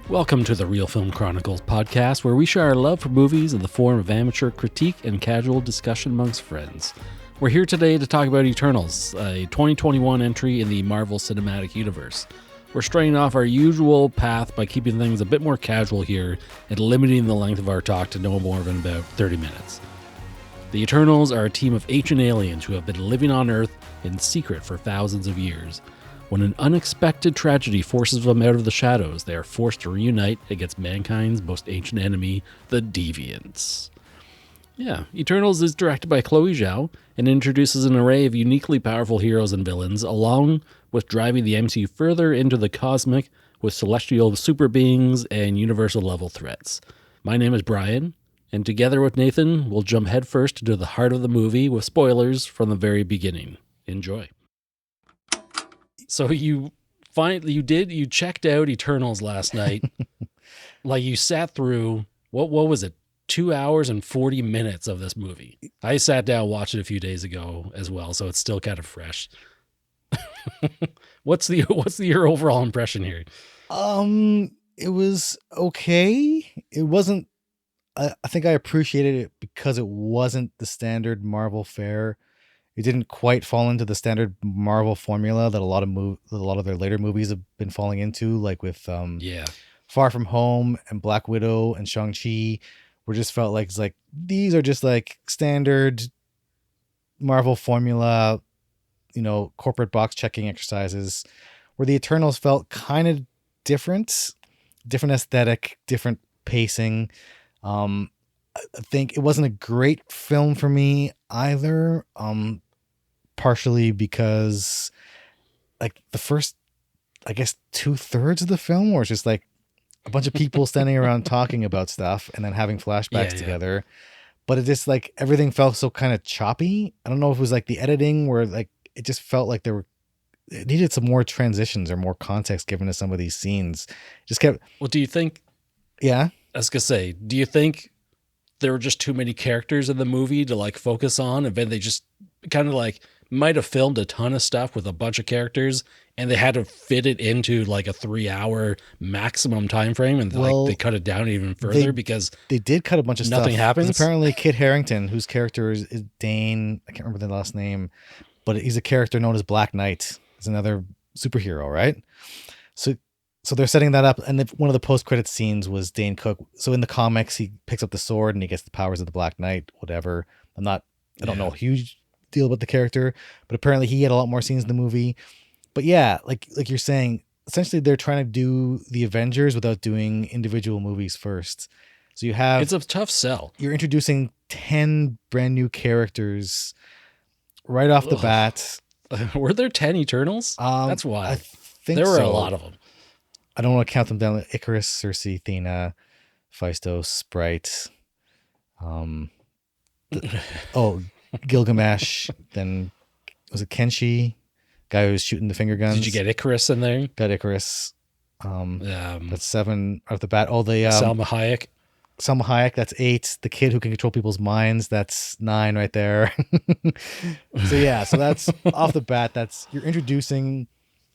Welcome to the Reel Film Chronicles podcast, where we share our love for movies in the form of amateur critique and casual discussion amongst friends. We're here today to talk about Eternals, a 2021 entry in the Marvel Cinematic Universe. We're straying off our usual path by keeping things a bit more casual here and limiting the length of our talk to no more than about 30 minutes. The Eternals are a team of ancient aliens who have been living on Earth in secret for thousands of years. When an unexpected tragedy forces them out of the shadows, they are forced to reunite against mankind's most ancient enemy, the Deviants. Yeah, Eternals is directed by Chloé Zhao and introduces an array of uniquely powerful heroes and villains, along with driving the MCU further into the cosmic with celestial super beings and universal level threats. My name is Brian, and together with Nathan, we'll jump headfirst into the heart of the movie with spoilers from the very beginning. Enjoy. So you checked out Eternals last night. Like you sat through, what was it? 2 hours and 40 minutes of this movie. I sat down, watched it a few days ago as well, so it's still kind of fresh. What's your overall impression here? It was okay. It wasn't, I think I appreciated it because it wasn't the standard Marvel fare. It didn't quite fall into the standard Marvel formula that a lot of their later movies have been falling into, like with Far From Home and Black Widow and Shang-Chi, where just felt like these are just like standard Marvel formula, corporate box checking exercises, where the Eternals felt kind of different aesthetic, different pacing. I think it wasn't a great film for me either. Partially because like the first, I guess 2/3 of the film, where it's just like a bunch of people standing around talking about stuff and then having flashbacks together. But it just like everything felt so kind of choppy. I don't know if it was like the editing where like it just felt like it needed some more transitions or more context given to some of these scenes. Just kept. Well, do you think? Yeah, I was gonna say, do you think there were just too many characters in the movie to like focus on, and then they just kind of like might have filmed a ton of stuff with a bunch of characters and they had to fit it into like a 3-hour maximum time frame, and they cut it down even further because they did cut a bunch of stuff. Nothing happens. Apparently Kit Harington, whose character is Dane, I can't remember the last name, but he's a character known as Black Knight. He's another superhero, right? So they're setting that up, and one of the post-credit scenes was Dane Cook. So in the comics, he picks up the sword and he gets the powers of the Black Knight, whatever. I don't know a huge deal about the character, but apparently he had a lot more scenes in the movie. But yeah, like you're saying, essentially they're trying to do the Avengers without doing individual movies first. So it's a tough sell. You're introducing 10 brand new characters right off the bat. Were there 10 Eternals? That's wild. I think there were a lot of them. I don't want to count them down. Icarus, Circe, Athena, Phaistos, Sprite. Gilgamesh. Then was it Kenshi? Guy who was shooting the finger guns. Did you get Icarus in there? Got Icarus. That's 7 off the bat. Salma Hayek. Salma Hayek, that's 8. The kid who can control people's minds, that's 9 right there. So that's off the bat. You're introducing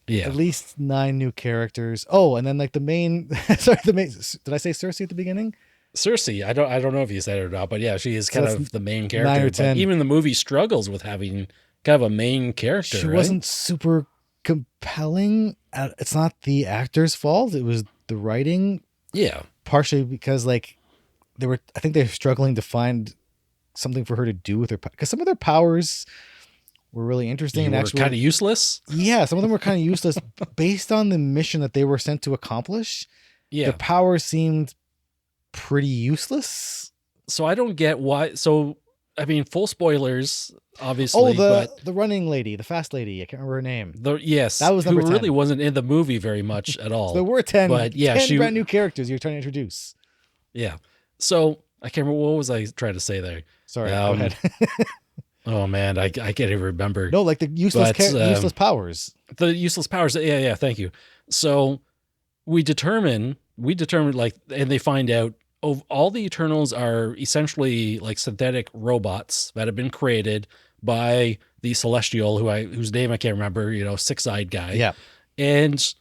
at least 9 new characters. Oh, and then like the main. Did I say Circe at the beginning? Circe, I don't know if you said it or not, but yeah, she is kind of the main character. 9 or 10. But even the movie struggles with having kind of a main character. She wasn't super compelling. It's not the actor's fault. It was the writing. Yeah, partially because like I think they're struggling to find something for her to do with her, because some of their powers were really interesting and actually kind of useless. Yeah, some of them were kind of useless based on the mission that they were sent to accomplish. Yeah, the powers seemed pretty useless. So I don't get why. So I mean, full spoilers, obviously. Oh, the running lady, the fast lady. I can't remember her name. Yes, that was number 10. Really wasn't in the movie very much at all. So there were 10, but yeah, 10 brand new characters you're trying to introduce. Yeah. So I can't remember, what was I trying to say there? Sorry, go ahead. Oh man, I can't even remember. No, like the useless powers. The useless powers. Yeah. Thank you. So we determine like, and they find out all the Eternals are essentially like synthetic robots that have been created by the Celestial, whose name I can't remember, 6-eyed guy. Yeah. And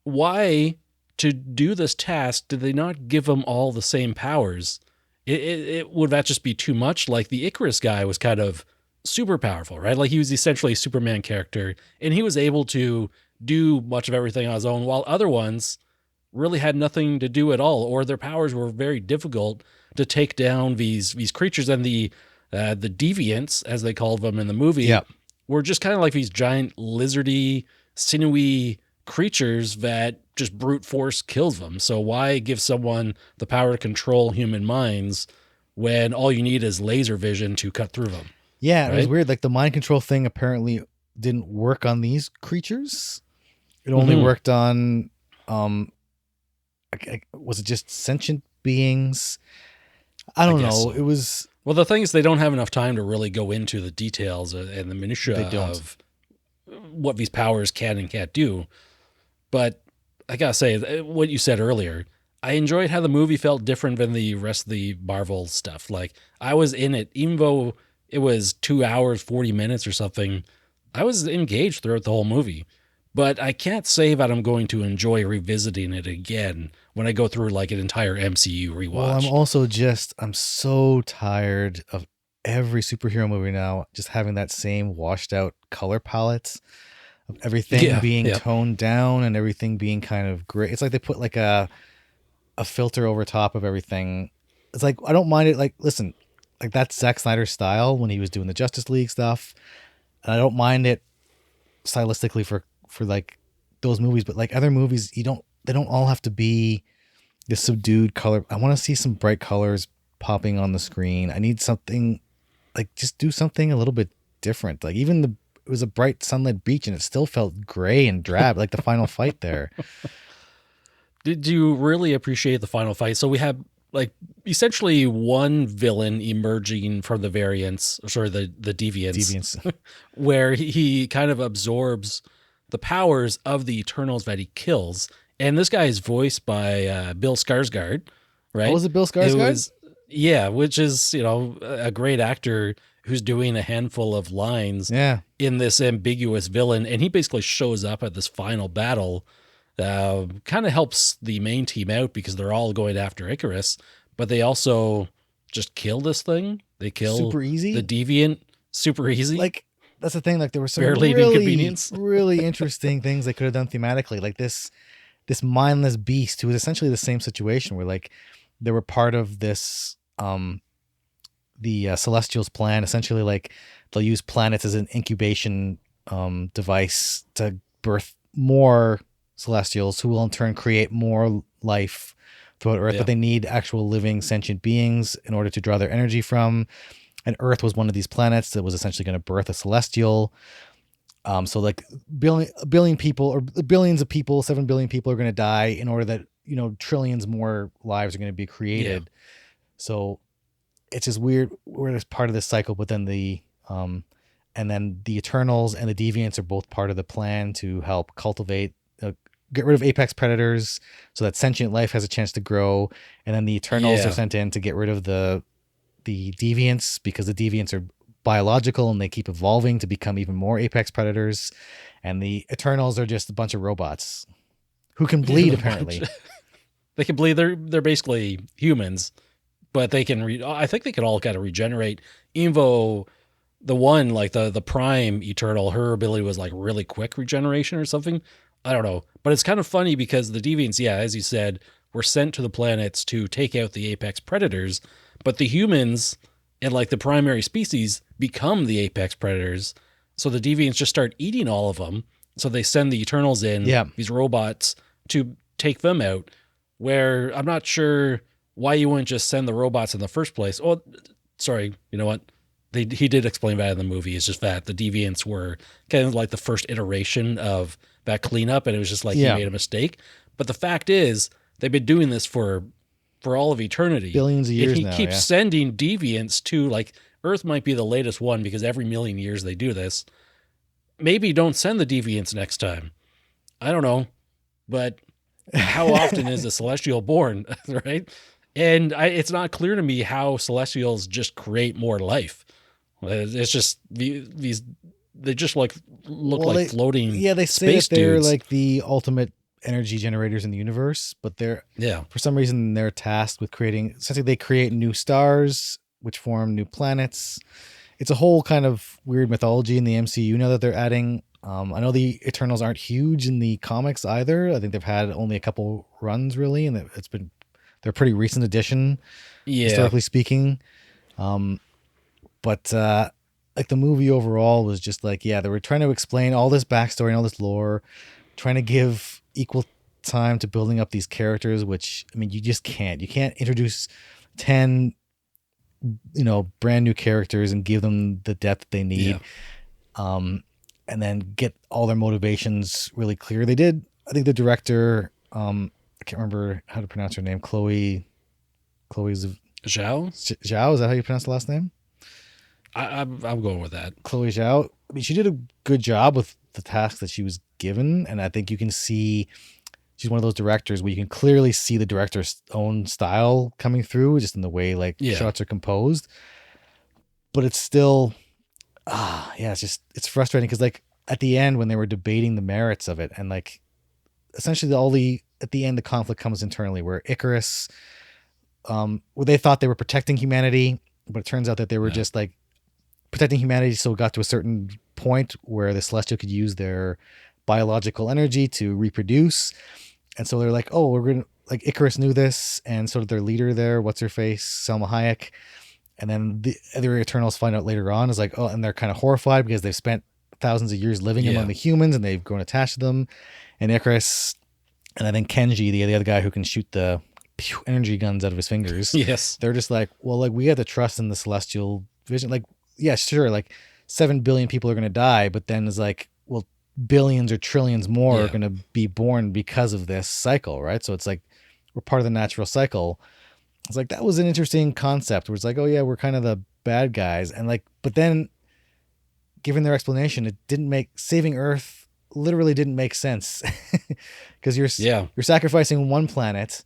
why, to do this task, did they not give them all the same powers? Would that just be too much? Like the Icarus guy was kind of super powerful, right? Like he was essentially a Superman character, and he was able to do much of everything on his own, while other ones really had nothing to do at all, or their powers were very difficult to take down these creatures. And the deviants, as they called them in the movie, Yeah. were just kind of like these giant lizardy, sinewy creatures that just brute force kills them. So why give someone the power to control human minds when all you need is laser vision to cut through them? Yeah, right? It was weird. Like the mind control thing apparently didn't work on these creatures. It only worked on, was it just sentient beings? I don't know. So. It was. Well, the thing is, they don't have enough time to really go into the details and the minutiae of what these powers can and can't do. But I gotta say, what you said earlier, I enjoyed how the movie felt different than the rest of the Marvel stuff. Like, I was in it, even though it was 2 hours, 40 minutes or something, I was engaged throughout the whole movie. But I can't say that I'm going to enjoy revisiting it again when I go through like an entire MCU rewatch. Well, I'm so tired of every superhero movie now just having that same washed out color palettes of everything being toned down and everything being kind of gray. It's like they put like a filter over top of everything. It's like, I don't mind it. Like, listen, like that's Zack Snyder's style when he was doing the Justice League stuff. And I don't mind it stylistically for like those movies, but like other movies, they don't all have to be this subdued color. I want to see some bright colors popping on the screen. I need something like, just do something a little bit different. Like even it was a bright sunlit beach and it still felt gray and drab, like the final fight there. Did you really appreciate the final fight? So we have like essentially one villain emerging from the variants, or the deviants. Where he kind of absorbs the powers of the Eternals that he kills. And this guy is voiced by Bill Skarsgård, right? Oh, was it Bill Skarsgård? Yeah, which is, a great actor who's doing a handful of lines in this ambiguous villain. And he basically shows up at this final battle, kind of helps the main team out because they're all going after Icarus, but they also just kill this thing. They kill super easy. The deviant super easy. Like, that's the thing. Like there were some really interesting things they could have done thematically. Like this mindless beast who was essentially the same situation where like they were part of this, the Celestials plan. Essentially, like they'll use planets as an incubation device to birth more Celestials who will in turn create more life throughout Earth. But they need actual living sentient beings in order to draw their energy from. And Earth was one of these planets that was essentially going to birth a Celestial. So like a billion people or billions of people, 7 billion people are going to die in order that, trillions more lives are going to be created. So it's just weird. We're just part of this cycle, but then and then the Eternals and the Deviants are both part of the plan to help cultivate, get rid of apex predators so that sentient life has a chance to grow. And then the Eternals are sent in to get rid of the Deviants because the Deviants are biological and they keep evolving to become even more apex predators. And the Eternals are just a bunch of robots who can bleed, apparently. They can bleed. They're basically humans, but they can I think they can all kind of regenerate, even though the one, like the Prime Eternal, her ability was like really quick regeneration or something. I don't know. But it's kind of funny because the Deviants, as you said, were sent to the planets to take out the apex predators, but the humans and like the primary species become the apex predators. So the Deviants just start eating all of them. So they send the Eternals in, these robots, to take them out, where I'm not sure why you wouldn't just send the robots in the first place. Oh, sorry. You know what? He did explain that in the movie. It's just that the Deviants were kind of like the first iteration of that cleanup, and it was just like he made a mistake. But the fact is, they've been doing this for all of eternity. Billions of years now. He keeps sending Deviants to, like, Earth might be the latest one because every million years they do this. Maybe don't send the Deviants next time. I don't know. But how often is a Celestial born, right? And it's not clear to me how Celestials just create more life. It's just these they just like look Well, like floating they say space that they're dudes. like the ultimate energy generators in the universe, but for some reason they're tasked with creating. Essentially, they create new stars, which form new planets. It's a whole kind of weird mythology in the MCU now that they're adding. I know the Eternals aren't huge in the comics either. I think they've had only a couple runs really, and they're a pretty recent addition, Yeah. historically speaking. But like the movie overall was just like, yeah, they were trying to explain all this backstory and all this lore, trying to give equal time to building up these characters, which I mean, you just can't. You can't introduce 10, brand new characters and give them the depth they need. And then get all their motivations really clear. They did. I think the director, I can't remember how to pronounce her name. Chloé Zhao? Zhao. Is that how you pronounce the last name? I'm going with that. Chloé Zhao. I mean, she did a good job with the task that she was given, and I think you can see she's one of those directors where you can clearly see the director's own style coming through, just in the way shots are composed. But it's still, it's frustrating because at the end when they were debating the merits of it, and essentially at the end the conflict comes internally where Icarus, where they thought they were protecting humanity, but it turns out that they were just protecting humanity so it got to a certain point where the Celestial could use their biological energy to reproduce. And so they're like, oh, we're going to, Icarus knew this, and so did their leader there, what's her face, Selma Hayek. And then the other Eternals find out later on is and they're kind of horrified because they've spent thousands of years living among the humans and they've grown attached to them. And Icarus, and I think Kenji, the other guy who can shoot the energy guns out of his fingers. Yes. They're just we have to trust in the Celestial vision. Yeah, sure, 7 billion people are going to die, but then it's billions or trillions more are going to be born because of this cycle, right? So it's we're part of the natural cycle. It's that was an interesting concept where it's oh yeah, we're kind of the bad guys. And but then given their explanation, it didn't saving Earth literally didn't make sense because you're sacrificing one planet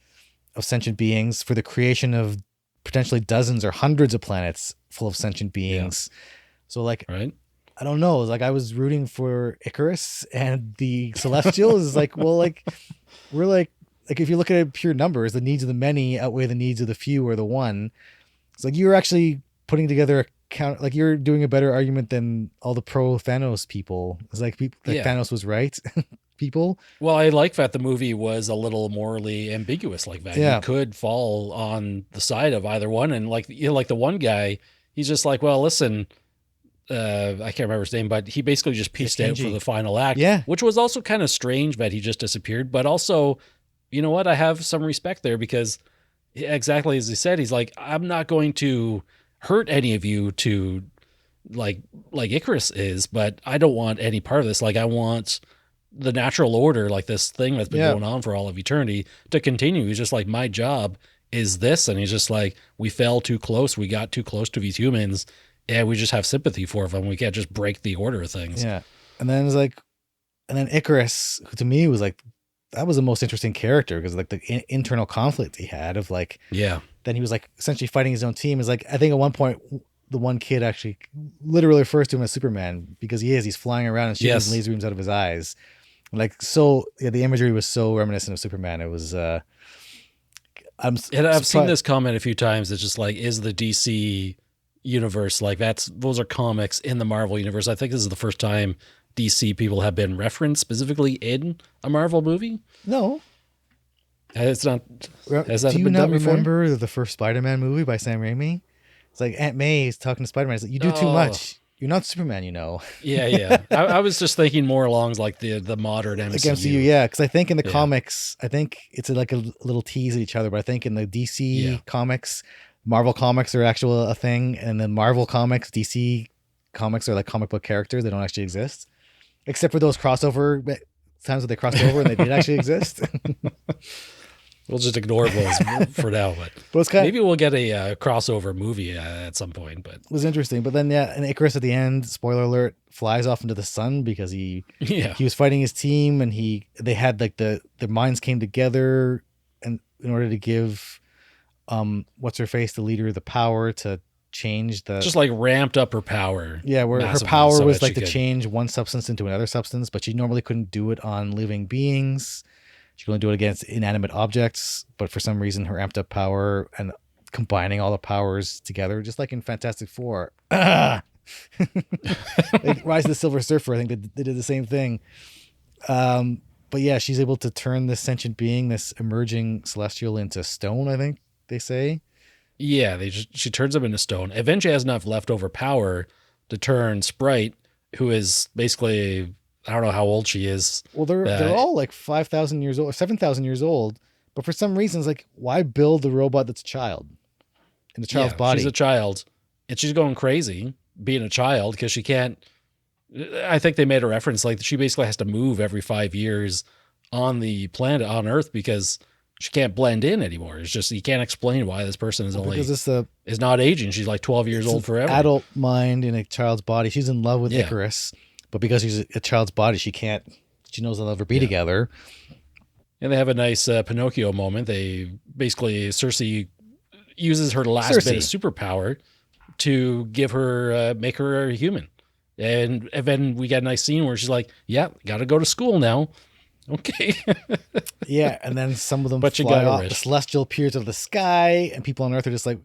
of sentient beings for the creation of potentially dozens or hundreds of planets full of sentient beings. So right. I don't know. It was I was rooting for Icarus and the Celestials is we're if you look at it pure numbers, the needs of the many outweigh the needs of the few or the one. It's you're actually putting together a count, you're doing a better argument than all the pro Thanos people. It's Thanos was right. People. Well, I like that the movie was a little morally ambiguous like that. You could fall on the side of either one. And the one guy, he's just well, listen, I can't remember his name, but he basically just pieced out for the final act, which was also kind of strange that he just disappeared. But also, you know what? I have some respect there because exactly as he said, he's I'm not going to hurt any of you to like Icarus is, but I don't want any part of this. I want the natural order, this thing that's been going on for all of eternity to continue. He's just my job is this. And he's just we fell too close. We got too close to these humans. And we just have sympathy for them. We can't just break the order of things. Yeah. And then it's and then Icarus, who to me was that was the most interesting character because the internal conflict he had of then he was essentially fighting his own team. Is I think at one point the one kid actually literally refers to him as Superman because he's flying around and shooting laser beams out of his eyes. The imagery was so reminiscent of Superman. It was I've seen this comment a few times. It's just is the DC universe those are comics in the Marvel universe. I think this is the first time DC people have been referenced specifically in a Marvel movie. No, it's not. Has that do you been not done before? Remember the first Spider-Man movie by Sam Raimi? It's Aunt May is talking to Spider-Man. It's you do too much. You're not Superman, Yeah. I was just thinking more along the modern MCU. MCU, yeah. Because I think in the comics, I think it's a little tease at each other. But I think in the DC comics, Marvel comics are a thing, and then Marvel comics, DC comics are comic book characters. They don't actually exist, except for those crossover times that they crossed over and they did actually exist. We'll just ignore those for now, but maybe we'll get a crossover movie at some point. But it was interesting. But then, and Icarus at the end, spoiler alert, flies off into the sun because he was fighting his team, and they had their minds came together, and in order to give what's her face, the leader, the power to change the just like ramped up her power. Yeah, where her massively power so was that like she to could- change one substance into another substance, but she normally couldn't do it on living beings. She could only do it against inanimate objects, but for some reason her amped up power and combining all the powers together, just like in Fantastic Four. Like Rise of the Silver Surfer, I think they did the same thing. But yeah, she's able to turn this sentient being, this emerging celestial, into stone, I think they say. Yeah, she turns him into stone. Eventually has enough leftover power to turn Sprite, who is basically, I don't know how old she is. Well, they're all like 5,000 years old or 7,000 years old, but for some reason, it's like, why build a robot that's a child in a child's body? She's a child, and she's going crazy being a child because she can't. I think they made a reference like she basically has to move every 5 years on the planet on Earth because she can't blend in anymore. It's just you can't explain why this person is is not aging. She's like 12 years old forever. Adult mind in a child's body. She's in love with Icarus, but because she's a child's body, she knows they'll never be together. And they have a nice Pinocchio moment. They basically Cersei uses her last bit of superpower to give her make her a human. And then we got a nice scene where she's like, yeah, got to go to school now. Okay. Yeah. And then some of them but fly off. The celestial appears out of the sky and people on Earth are just like,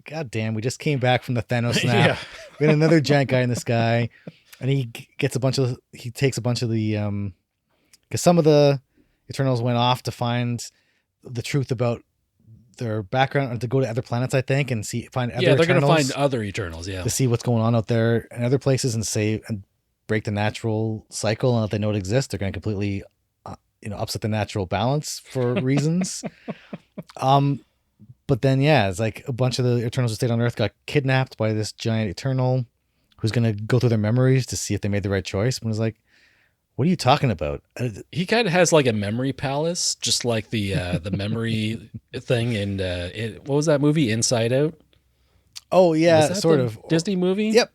God damn, we just came back from the Thanos snap. We got another giant guy in the sky. And he takes a bunch of the, because some of the Eternals went off to find the truth about their background and to go to other planets, I think, and find other Eternals. They're going to find other Eternals, to see what's going on out there in other places and break the natural cycle. And if they know it exists, they're going to completely, upset the natural balance for reasons. But then, it's like a bunch of the Eternals who stayed on Earth got kidnapped by this giant Eternal who's going to go through their memories to see if they made the right choice. And was like, what are you talking about? He kind of has like a memory palace, just like the memory thing in what was that movie, Inside Out? Oh yeah, sort of Disney movie. Yep,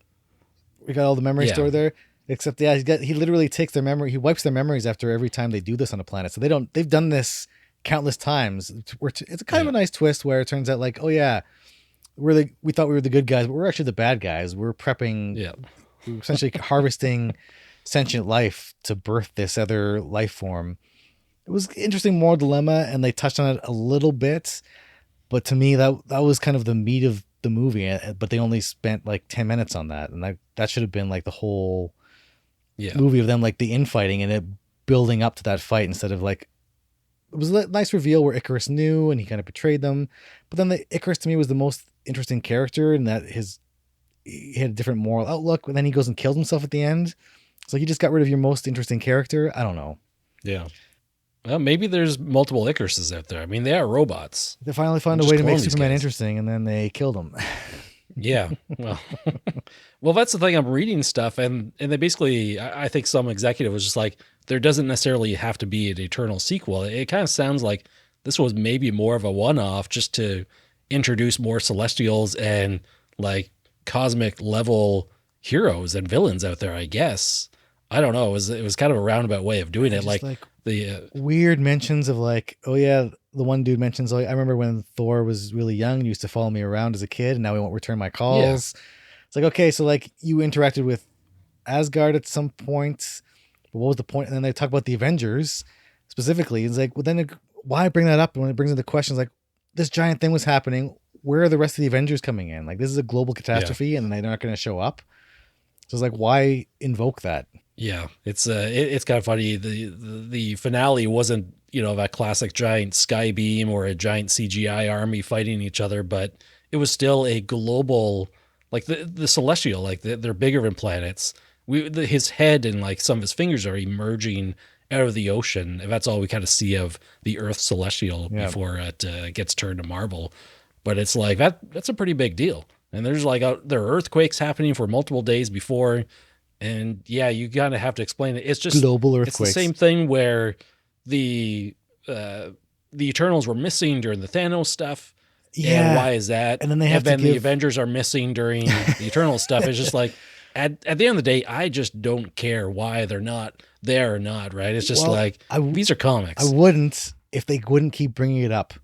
we got all the memory stored there. Except he literally takes their memory. He wipes their memories after every time they do this on a planet. So they've done this countless times. It's kind of a nice twist where it turns out like, oh yeah, we thought we were the good guys, but we're actually the bad guys. We're prepping. Yeah, we're essentially harvesting sentient life to birth this other life form. It was interesting moral dilemma, and they touched on it a little bit, but to me that was kind of the meat of the movie. But they only spent like 10 minutes on that, and that should have been like the whole movie of them, like the infighting and it building up to that fight instead of like. It was a nice reveal where Icarus knew and he kind of betrayed them, but then Icarus to me was the most interesting character in that he had a different moral outlook, and then he goes and kills himself at the end. It's like you just got rid of your most interesting character. I don't know. Yeah. Well, maybe there's multiple Icaruses out there. I mean, they are robots. They finally found a way to make Superman interesting, and then they killed him. Yeah. Well, that's the thing. I'm reading stuff, and they basically, I think some executive was just like, there doesn't necessarily have to be an Eternal sequel. It kind of sounds like this was maybe more of a one-off just to introduce more Celestials and like cosmic level heroes and villains out there, I guess. I don't know. It was kind of a roundabout way of doing it. Like the weird mentions of like, oh yeah, the one dude mentions, like, I remember when Thor was really young and used to follow me around as a kid, and now he won't return my calls. Yeah. It's like, okay, so like you interacted with Asgard at some point, but what was the point? And then they talk about the Avengers specifically. It's like, well, then why bring that up? And when it brings into questions like this giant thing was happening, where are the rest of the Avengers coming in? Like this is a global catastrophe, and they're not going to show up. So it's like, why invoke that? Yeah, it's kind of funny. The finale wasn't, that classic giant sky beam or a giant CGI army fighting each other, but it was still a global, like the celestial, like they're bigger than planets. His head and like some of his fingers are emerging out of the ocean, and that's all we kind of see of the Earth celestial before it gets turned to marble. But it's like that's a pretty big deal. And there's like there are earthquakes happening for multiple days before. And yeah, you kind of have to explain it. It's just global earthquakes. It's the same thing where the Eternals were missing during the Thanos stuff. Yeah. And why is that? And then the Avengers are missing during the Eternal stuff. It's just like at the end of the day, I just don't care why they're not there or not. Right? It's just these are comics. I wouldn't if they wouldn't keep bringing it up.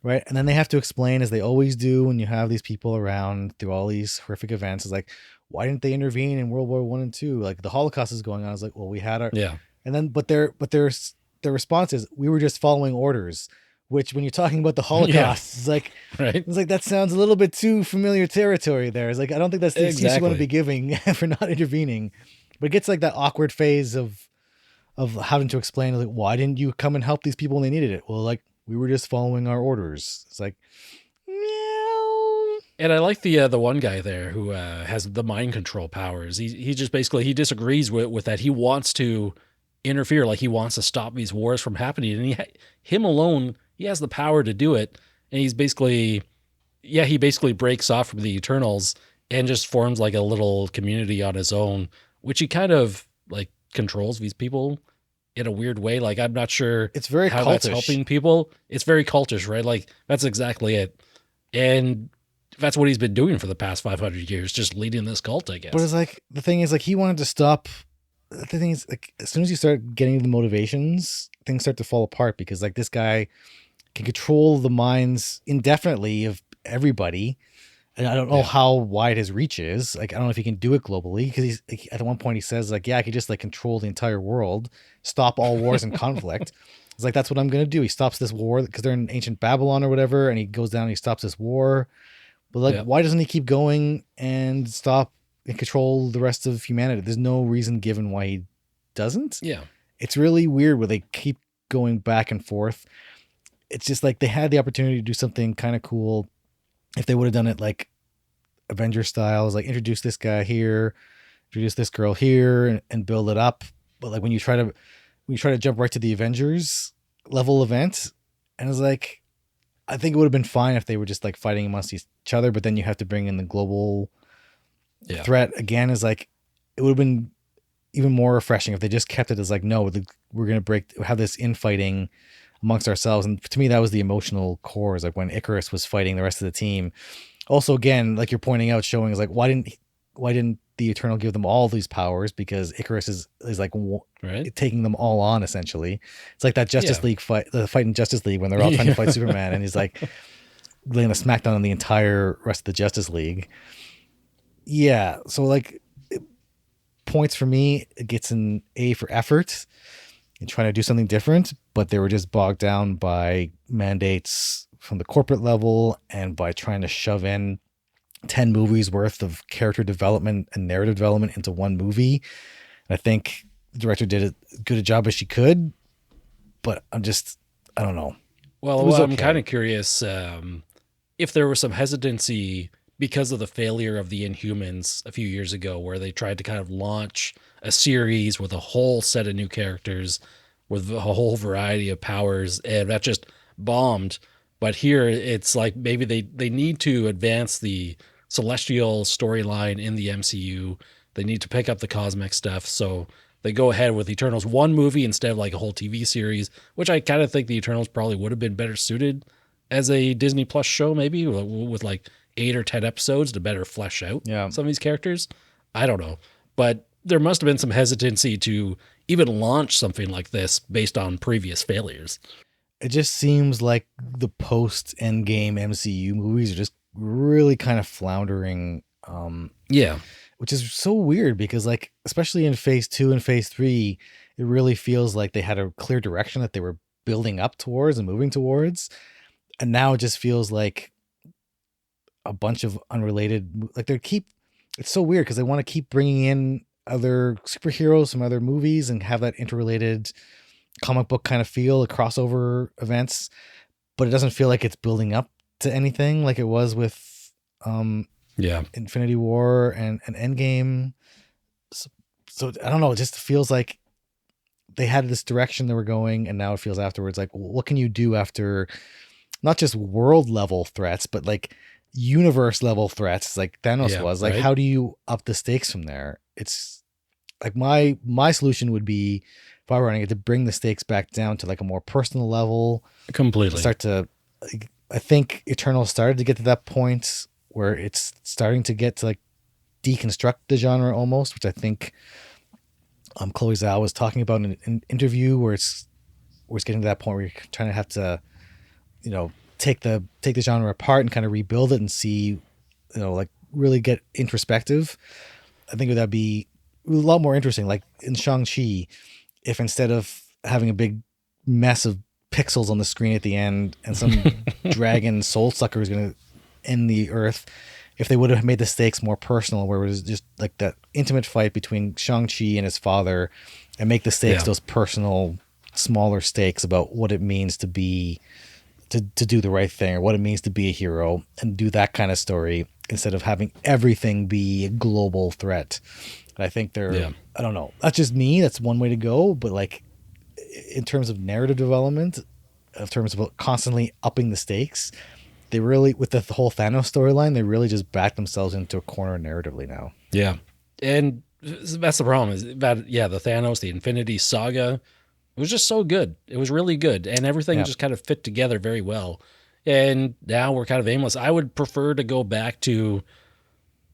right? And then they have to explain, as they always do when you have these people around through all these horrific events, is like, why didn't they intervene in World War One and Two? Like the Holocaust is going on. I was like, well, we had our, Yeah. and then their response is, we were just following orders. Which, when you're talking about the Yeah. Holocaust, is like, Right. it's like, that sounds a little bit too familiar territory. There, it's like, I don't think that's the excuse you want to Exactly. be giving for not intervening. But it gets like that awkward phase of having to explain, like, why didn't you come and help these people when they needed it? Well, like, we were just following our orders. It's like, meow. And I like the one guy there who has the mind control powers. He just basically he disagrees with that. He wants to interfere, like he wants to stop these wars from happening, and him alone, he has the power to do it. And he's basically, yeah, he basically breaks off from the Eternals and just forms like a little community on his own, which he kind of like controls these people in a weird way. Like I'm not sure It's very how that's cultish. helping people. It's very cultish, right? Like that's exactly it. And that's what he's been doing for the past 500 years, just leading this cult, I guess. But it's like, the thing is, like, he wanted to stop. The thing is, like, as soon as you start getting the motivations, things start to fall apart, because like this guy can control the minds indefinitely of everybody. And I don't know how wide his reach is. Like, I don't know if he can do it globally, because he's like, at one point he says, like, yeah, I could just like control the entire world, stop all wars and conflict. It's like, that's what I'm going to do. He stops this war because they're in ancient Babylon or whatever. And he goes down and he stops this war. But like, why doesn't he keep going and stop and control the rest of humanity? There's no reason given why he doesn't. Yeah. It's really weird where they keep going back and forth. It's just like, they had the opportunity to do something kind of cool if they would have done it like Avenger styles, like introduce this guy here, introduce this girl here, and build it up. But like when you try to jump right to the Avengers level event, and it's like, I think it would have been fine if they were just like fighting amongst each other, but then you have to bring in the global threat again. Is like, it would have been even more refreshing if they just kept it as like, no, we're going to have this infighting amongst ourselves. And to me, that was the emotional core, is like when Icarus was fighting the rest of the team. Also, again, like you're pointing out, showing is like, why didn't the Eternal give them all these powers? Because Icarus is like taking them all on, essentially. It's like that Justice League fight, the fight in Justice League when they're all trying to fight Superman, and he's like laying a smackdown on the entire rest of the Justice League. Yeah, so like, points for me, it gets an A for effort and trying to do something different, but they were just bogged down by mandates from the corporate level and by trying to shove in 10 movies worth of character development and narrative development into one movie. And I think the director did as good a job as she could, but I don't know. Well, I'm kind of curious if there was some hesitancy because of the failure of the Inhumans a few years ago, where they tried to kind of launch a series with a whole set of new characters with a whole variety of powers, and that just bombed. But here it's like maybe they need to advance the celestial storyline in the MCU. They need to pick up the cosmic stuff. So they go ahead with Eternals one movie instead of like a whole TV series, which I kind of think the Eternals probably would have been better suited as a Disney Plus show, maybe with like 8 or 10 episodes to better flesh out some of these characters. I don't know. But there must have been some hesitancy to even launch something like this based on previous failures. It just seems like the post Endgame MCU movies are just really kind of floundering. Which is so weird, because like, especially in phase 2 and phase 3, it really feels like they had a clear direction that they were building up towards and moving towards. And now it just feels like a bunch of unrelated, like it's so weird because they want to keep bringing in other superheroes from other movies and have that interrelated comic book kind of feel, crossover events, but it doesn't feel like it's building up to anything like it was with Infinity War and Endgame. So I don't know, it just feels like they had this direction they were going, and now it feels afterwards like, what can you do after not just world level threats, but like universe level threats like Thanos was? Like, how do you up the stakes from there? It's like, my solution would be, if I were running it, to bring the stakes back down to like a more personal level. Completely. I think Eternal started to get to that point where it's starting to get to like deconstruct the genre almost, which I think Chloé Zhao was talking about in an interview, where it's getting to that point where you're trying to have to, take the genre apart and kind of rebuild it and see, like really get introspective, I think that'd be a lot more interesting. Like in Shang-Chi, if instead of having a big mess of pixels on the screen at the end and some dragon soul sucker is going to end the earth, if they would have made the stakes more personal, where it was just like that intimate fight between Shang-Chi and his father, and make the stakes those personal, smaller stakes about what it means to be, to do the right thing, or what it means to be a hero, and do that kind of story instead of having everything be a global threat. And I think I don't know, that's just me. That's one way to go. But like in terms of narrative development, in terms of constantly upping the stakes, they really, with the whole Thanos storyline, they really just backed themselves into a corner narratively now. Yeah. And that's the problem is that, the Thanos, the Infinity Saga, it was just so good. It was really good. And everything just kind of fit together very well. And now we're kind of aimless. I would prefer to go back to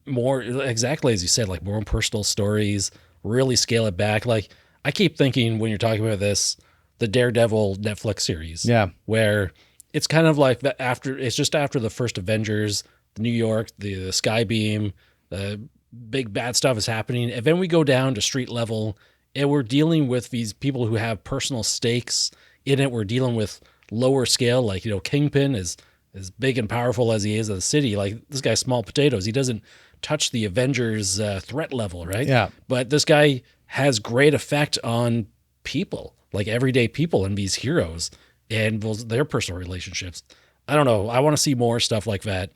more, exactly as you said, like more personal stories, really scale it back. Like I keep thinking when you're talking about this, the Daredevil Netflix series. Yeah. Where it's kind of like that it's just after the first Avengers, New York, the Skybeam, the big bad stuff is happening. And then we go down to street level and we're dealing with these people who have personal stakes in it. We're dealing with lower scale, like, Kingpin is as big and powerful as he is in the city. Like this guy's small potatoes. He doesn't touch the Avengers threat level, right? Yeah. But this guy has great effect on people, like everyday people and these heroes and their personal relationships. I don't know. I want to see more stuff like that.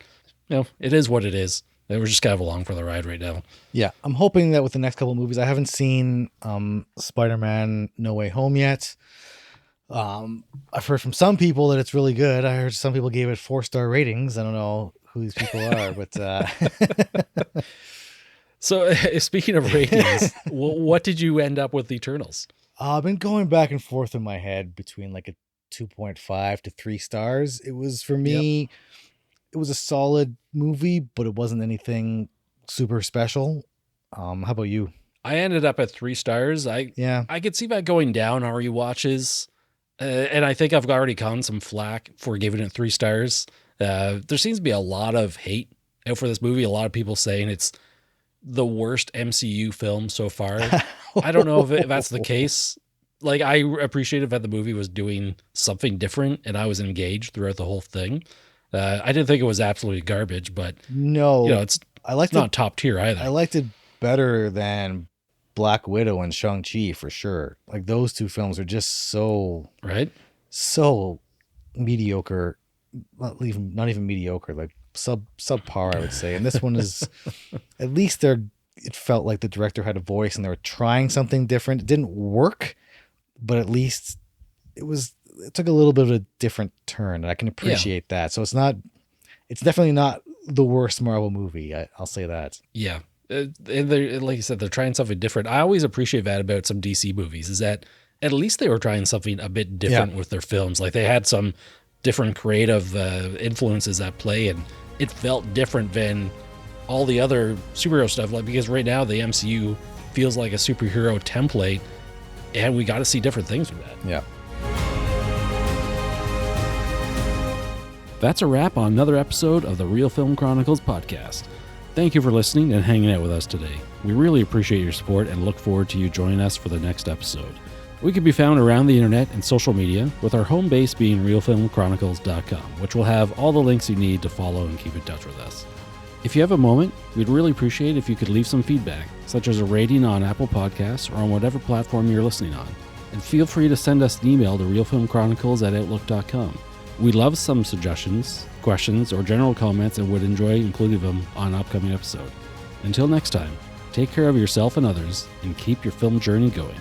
It is what it is. We're just kind of along for the ride right now. Yeah. I'm hoping that with the next couple of movies, I haven't seen Spider-Man No Way Home yet. I've heard from some people that it's really good. I heard some people gave it 4-star ratings. I don't know who these people are, but So speaking of ratings, what did you end up with Eternals? I've been going back and forth in my head between like a 2.5 to 3 stars. It was, for me, it was a solid movie, but it wasn't anything super special. How about you? I ended up at 3 stars. I could see that going down on rewatches. And I think I've already gotten some flack for giving it 3 stars. There seems to be a lot of hate out for this movie. A lot of people saying it's the worst MCU film so far. I don't know if that's the case. Like, I appreciated that the movie was doing something different and I was engaged throughout the whole thing. I didn't think it was absolutely garbage, but it's not top tier either. I liked it better than Black Widow and Shang-Chi for sure. Like those two films are just so mediocre. Not even mediocre, like subpar, I would say. And this one is at least it felt like the director had a voice and they were trying something different. It didn't work, but at least it took a little bit of a different turn, and I can appreciate that. So it's definitely not the worst Marvel movie. I'll say that. Yeah. And like you said, they're trying something different. I always appreciate that about some DC movies, is that at least they were trying something a bit different with their films. Like they had some different creative influences at play, and it felt different than all the other superhero stuff. Like, because right now the MCU feels like a superhero template, and we got to see different things with that. Yeah. That's a wrap on another episode of the Reel Film Chronicles podcast. Thank you for listening and hanging out with us today. We really appreciate your support and look forward to you joining us for the next episode. We can be found around the internet and social media, with our home base being realfilmchronicles.com, which will have all the links you need to follow and keep in touch with us. If you have a moment, we'd really appreciate if you could leave some feedback, such as a rating on Apple Podcasts or on whatever platform you're listening on. And feel free to send us an email to realfilmchronicles@outlook.com. We love some suggestions, questions, or general comments and would enjoy including them on an upcoming episode. Until next time, take care of yourself and others and keep your film journey going.